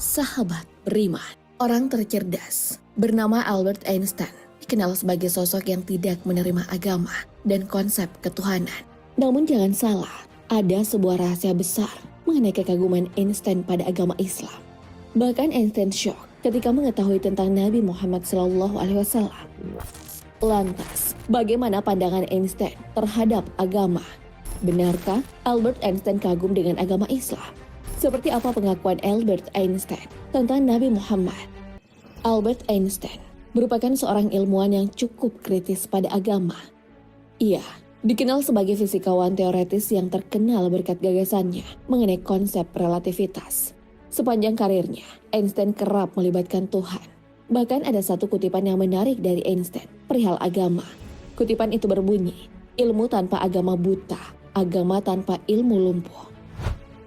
Sahabat beriman, orang tercerdas bernama Albert Einstein dikenal sebagai sosok yang tidak menerima agama dan konsep ketuhanan. Namun jangan salah, ada sebuah rahasia besar mengenai kekaguman Einstein pada agama Islam. Bahkan Einstein shock ketika mengetahui tentang Nabi Muhammad SAW. Lantas, bagaimana pandangan Einstein terhadap agama? Benarkah Albert Einstein kagum dengan agama Islam? Seperti apa pengakuan Albert Einstein tentang Nabi Muhammad? Albert Einstein merupakan seorang ilmuwan yang cukup kritis pada agama. Ia dikenal sebagai fisikawan teoretis yang terkenal berkat gagasannya mengenai konsep relativitas. Sepanjang karirnya, Einstein kerap melibatkan Tuhan. Bahkan ada satu kutipan yang menarik dari Einstein perihal agama. Kutipan itu berbunyi, "Ilmu tanpa agama buta, agama tanpa ilmu lumpuh."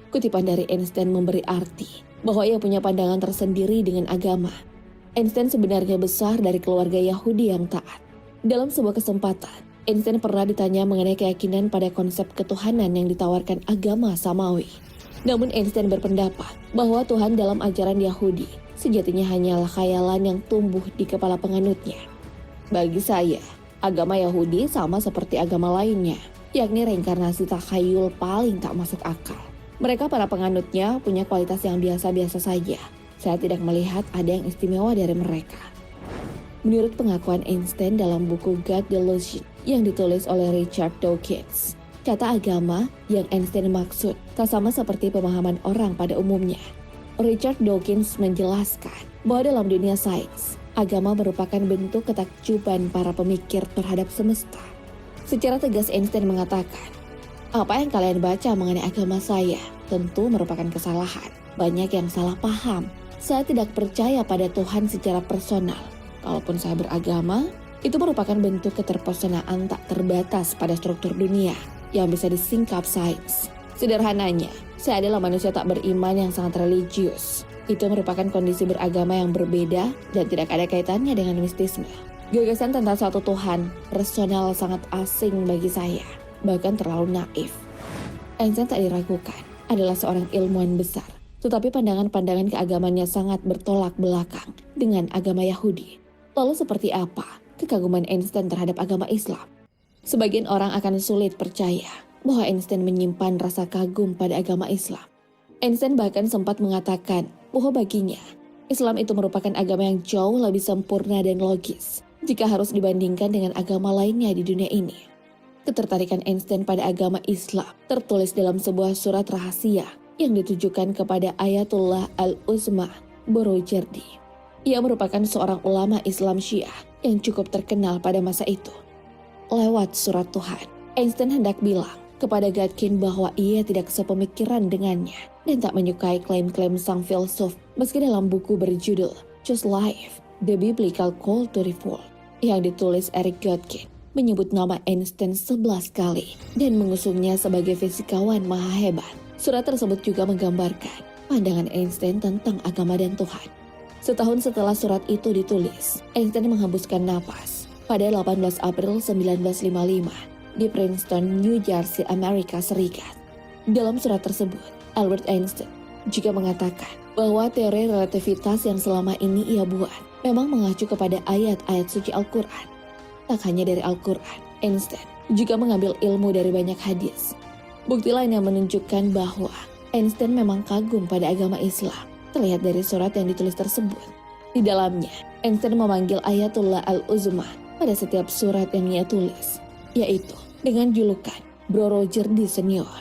Kutipan dari Einstein memberi arti bahwa ia punya pandangan tersendiri dengan agama. Einstein sebenarnya besar dari keluarga Yahudi yang taat. Dalam sebuah kesempatan, Einstein pernah ditanya mengenai keyakinan pada konsep ketuhanan yang ditawarkan agama Samawi. Namun Einstein berpendapat bahwa Tuhan dalam ajaran Yahudi sejatinya hanyalah khayalan yang tumbuh di kepala penganutnya. Bagi saya, agama Yahudi sama seperti agama lainnya, yakni reinkarnasi takhayul paling tak masuk akal. Mereka para penganutnya punya kualitas yang biasa-biasa saja. Saya tidak melihat ada yang istimewa dari mereka. Menurut pengakuan Einstein dalam buku God Delusion yang ditulis oleh Richard Dawkins, kata agama yang Einstein maksud tak sama seperti pemahaman orang pada umumnya. Richard Dawkins menjelaskan bahwa dalam dunia sains, agama merupakan bentuk ketakjuban para pemikir terhadap semesta. Secara tegas Einstein mengatakan, "Apa yang kalian baca mengenai agama saya tentu merupakan kesalahan. Banyak yang salah paham. Saya tidak percaya pada Tuhan secara personal. Kalaupun saya beragama, itu merupakan bentuk keterpersonaan tak terbatas pada struktur dunia yang bisa disingkap sains. Sederhananya, saya adalah manusia tak beriman yang sangat religius. Itu merupakan kondisi beragama yang berbeda dan tidak ada kaitannya dengan mistisme. Gagasan tentang suatu Tuhan personal sangat asing bagi saya, bahkan terlalu naif." Einstein tak diragukan adalah seorang ilmuwan besar, tetapi pandangan-pandangan keagamannya sangat bertolak belakang dengan agama Yahudi. Lalu seperti apa kekaguman Einstein terhadap agama Islam? Sebagian orang akan sulit percaya bahwa Einstein menyimpan rasa kagum pada agama Islam. Einstein bahkan sempat mengatakan bahwa baginya, Islam itu merupakan agama yang jauh lebih sempurna dan logis jika harus dibandingkan dengan agama lainnya di dunia ini. Ketertarikan Einstein pada agama Islam tertulis dalam sebuah surat rahasia yang ditujukan kepada Ayatullah Al-Uzma Borojerdi. Ia merupakan seorang ulama Islam Syiah yang cukup terkenal pada masa itu. Lewat surat Tuhan, Einstein hendak bilang kepada Godkin bahwa ia tidak sepemikiran dengannya dan tak menyukai klaim-klaim sang filsuf meski dalam buku berjudul Just Life, The Biblical Call to Revolt yang ditulis Eric Godkin menyebut nama Einstein 11 kali dan mengusungnya sebagai fisikawan maha hebat. Surat tersebut juga menggambarkan pandangan Einstein tentang agama dan Tuhan. Setahun setelah surat itu ditulis, Einstein menghembuskan napas pada 18 April 1955 di Princeton, New Jersey, Amerika Serikat. Dalam surat tersebut, Albert Einstein juga mengatakan bahwa teori relativitas yang selama ini ia buat memang mengacu kepada ayat-ayat suci Al-Quran. Tak hanya dari Al-Quran, Einstein juga mengambil ilmu dari banyak hadis. Bukti lain yang menunjukkan bahwa Einstein memang kagum pada agama Islam terlihat dari surat yang ditulis tersebut. Di dalamnya, Einstein memanggil Ayatullah Al-Uzma pada setiap surat yang ia tulis, yaitu dengan julukan Bro Rojerdi Senior.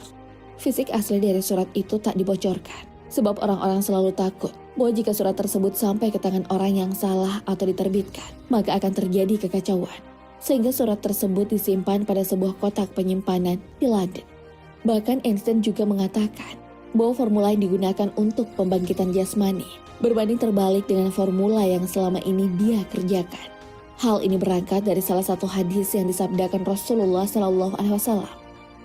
Fisik asli dari surat itu tak dibocorkan, sebab orang-orang selalu takut bahwa jika surat tersebut sampai ke tangan orang yang salah atau diterbitkan, maka akan terjadi kekacauan. Sehingga surat tersebut disimpan pada sebuah kotak penyimpanan di London. Bahkan Einstein juga mengatakan bahwa formula yang digunakan untuk pembangkitan jasmani berbanding terbalik dengan formula yang selama ini dia kerjakan. Hal ini berangkat dari salah satu hadis yang disabdakan Rasulullah SAW.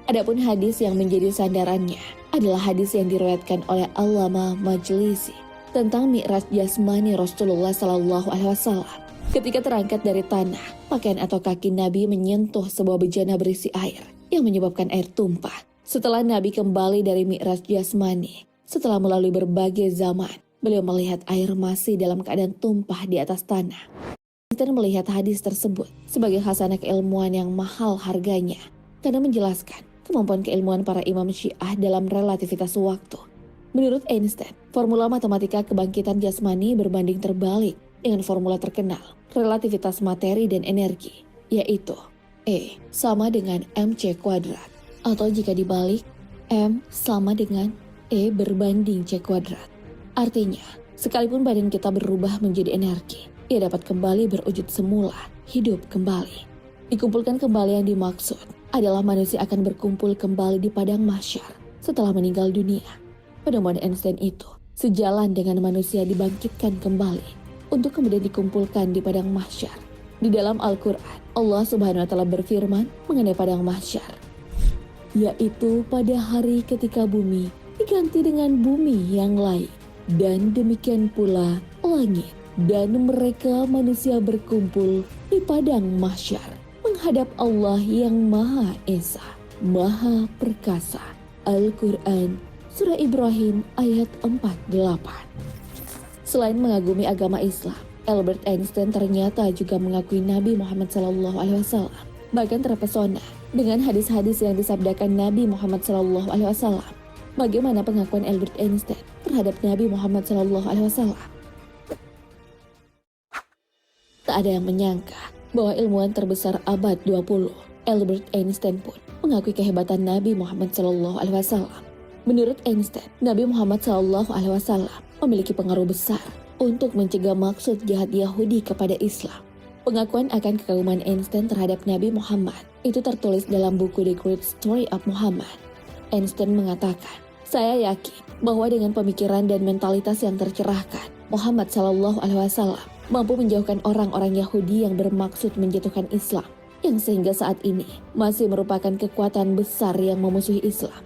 Adapun hadis yang menjadi sandarannya adalah hadis yang diriwayatkan oleh Allama Majlisi tentang mi'raj jasmani Rasulullah SAW. Ketika terangkat dari tanah, pakaian atau kaki Nabi menyentuh sebuah bejana berisi air yang menyebabkan air tumpah. Setelah Nabi kembali dari mi'raj jasmani, setelah melalui berbagai zaman, Beliau melihat air masih dalam keadaan tumpah di atas tanah. Einstein melihat hadis tersebut sebagai khasanah keilmuan yang mahal harganya karena menjelaskan kemampuan keilmuan para imam Syiah dalam relativitas waktu. Menurut Einstein, formula matematika kebangkitan jasmani berbanding terbalik dengan formula terkenal relativitas materi dan energi, yaitu E sama dengan mc kuadrat, atau jika dibalik, M sama dengan E berbanding C kuadrat. Artinya, sekalipun badan kita berubah menjadi energi, ia dapat kembali berwujud semula, hidup kembali. Dikumpulkan kembali yang dimaksud adalah manusia akan berkumpul kembali di padang mahsyar setelah meninggal dunia. Penemuan Einstein itu sejalan dengan manusia dibangkitkan kembali untuk kemudian dikumpulkan di padang mahsyar. Di dalam Al-Quran, Allah Subhanahu wa Ta'ala berfirman mengenai padang mahsyar, yaitu pada hari ketika bumi diganti dengan bumi yang lain, dan demikian pula langit, dan mereka manusia berkumpul di padang mahsyar menghadap Allah yang Maha Esa, Maha Perkasa. Al-Quran, Surah Ibrahim ayat 48. Selain mengagumi agama Islam, Albert Einstein ternyata juga mengakui Nabi Muhammad SAW. Bahkan terpesona dengan hadis-hadis yang disabdakan Nabi Muhammad SAW. Bagaimana pengakuan Albert Einstein terhadap Nabi Muhammad SAW? Tak ada yang menyangka bahwa ilmuwan terbesar abad 20, Albert Einstein pun mengakui kehebatan Nabi Muhammad SAW. Menurut Einstein, Nabi Muhammad SAW memiliki pengaruh besar untuk mencegah maksud jahat Yahudi kepada Islam. Pengakuan akan kekaguman Einstein terhadap Nabi Muhammad itu tertulis dalam buku The Great Story of Muhammad. Einstein mengatakan, "Saya yakin bahwa dengan pemikiran dan mentalitas yang tercerahkan, Muhammad SAW mampu menjauhkan orang-orang Yahudi yang bermaksud menjatuhkan Islam, yang sehingga saat ini masih merupakan kekuatan besar yang memusuhi Islam."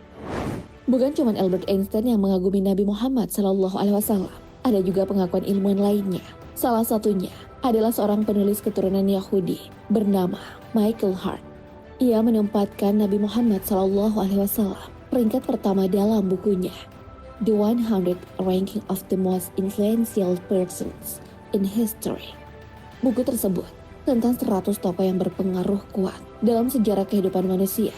Bukan cuma Albert Einstein yang mengagumi Nabi Muhammad SAW, ada juga pengakuan ilmuwan lainnya. Salah satunya adalah seorang penulis keturunan Yahudi bernama Michael Hart. Ia menempatkan Nabi Muhammad SAW peringkat pertama dalam bukunya The 100 Ranking of the Most Influential Persons in History. Buku tersebut tentang 100 tokoh yang berpengaruh kuat dalam sejarah kehidupan manusia.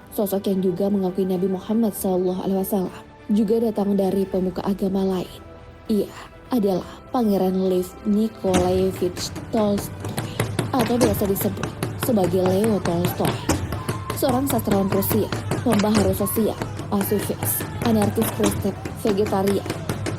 Sosok yang juga mengakui Nabi Muhammad SAW juga datang dari pemuka agama lain. Ia adalah Pangeran Lev Nikolaevich Tolstoy, atau biasa disebut sebagai Leo Tolstoy. Seorang sastrawan Rusia, pembaharu sosial, pasifis, anarkis Kristen, vegetarian.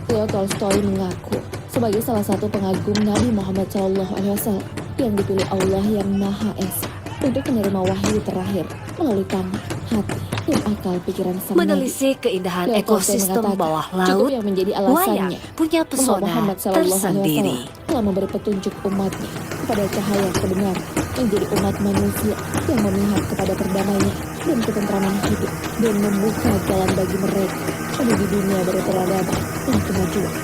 Leo Tolstoy mengaku sebagai salah satu pengagum Nabi Muhammad SAW yang dipilih Allah yang Maha Esa untuk menerima wahyu terakhir melalui tangan, hati, dan akal pikiran sang Menelisik keindahan Leo Tolstoy ekosistem mengatakan, bawah cukup laut, yang menjadi alasannya wayang punya bahwa pesona Muhammad SAW tersendiri. telah memberi petunjuk umatnya kepada cahaya kebenaran, menjadi umat manusia yang memihak kepada perdamaian dan ketentraman hidup, dan membuka jalan bagi mereka menuju dunia berperadaban dan kemajuan.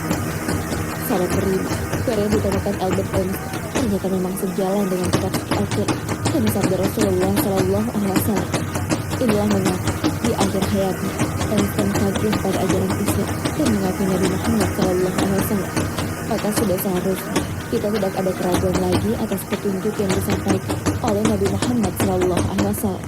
Sahabat beriman, karya yang ditemukan Albert Einstein ternyata memang sejalan dengan kitab suci Al-Quran dan sabda Rasulullah SAW. Inilah mengapa di akhir hayatnya Einstein kagum pada ajaran Islam dan mengakui Nabi Muhammad SAW. Maka sudah seharusnya kita tidak ada keraguan lagi atas petunjuk yang disampaikan oleh Nabi Muhammad SAW.